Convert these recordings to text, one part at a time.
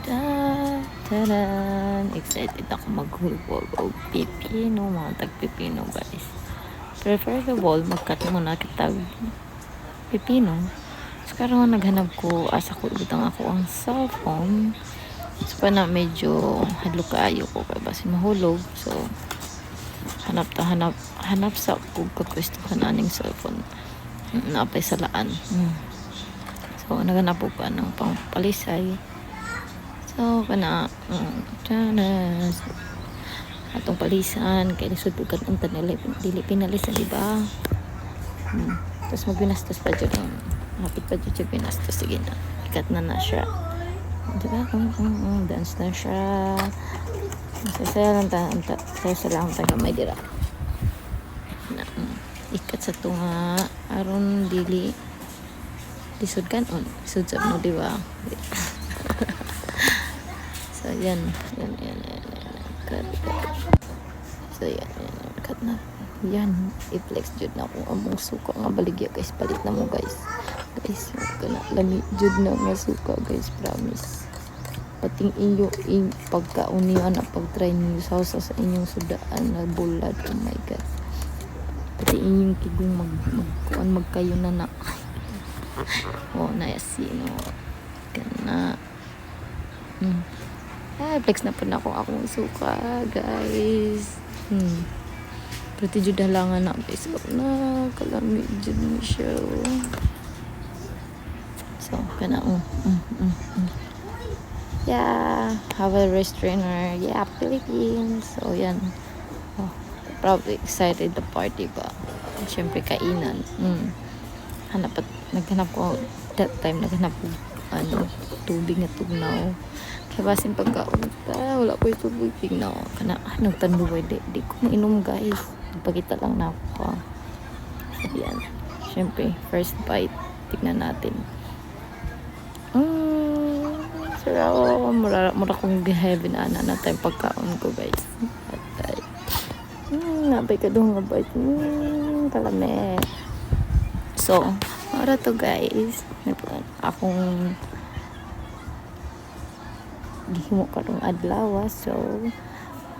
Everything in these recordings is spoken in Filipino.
Taran! Excited ako maghulog o pipino, mga tag-pipino guys. Prefer the ball, magkat muna kitag pipino. So karon naghanap ko, asa ko ibutang ako ang cellphone. So pa na medyo hadlo kaayo ko kay basin mahulog. So hanap sa kung kagwistuhan aning cellphone. Naapay sa laan. So naghanap ko pa ng pangpalisay. So, kana, tanas, atong palisan, kaya lisod po ka ng tanili, dili pinalisan, diba? Tapos magbinastos pa dyan, hapit pa dyan binastos, sige na, ikat na siya. Diba? Dance na siya. Masasaya lang taga may dira. Na, ikat sa tunga, aron dili, lisod kan on, lisod sa mo, diba? So, yan. Cut. So, yan. Cut na. Yan. I-flex jud na akong among suka nga baligya, guys. Palit na mo, guys. Guys, lami jud na nga suka, guys. Promise. Pating inyo, pagkaunihan na pag-try niyo sa inyong sudaan na bulad. Oh my God. Pati inyong kigong magkayo na na. Oh, nayasino. Kana. Flex na po na akong suka, guys. Pretty jud halangan na, guys. Na, kalami jud ni siya. So, kana, Yeah, have a restrainer. Yeah, Philippines. So, yan. Oh, probably excited the party ba? Siyempre, kainan. Naghanap ko, that time, naghanap ko, tubig na tugnaw. Kaya basin pagkaunta, wala ko yung tubig na kana nagtanduway, di ko mainom, guys. Nagpakita lang na ako. So, yan. Siyempre, first bite, tignan natin. Sarap, mura kong heaven na tayo pagkaon ko, guys. Nabay ka doon nga bite. Kalame. So, mura to, guys. Akong gihimo karong adlaw. So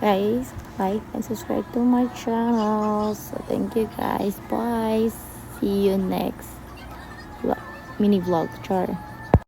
guys, like and subscribe to my channel. So thank you, guys. Bye. See you next mini vlog. Char.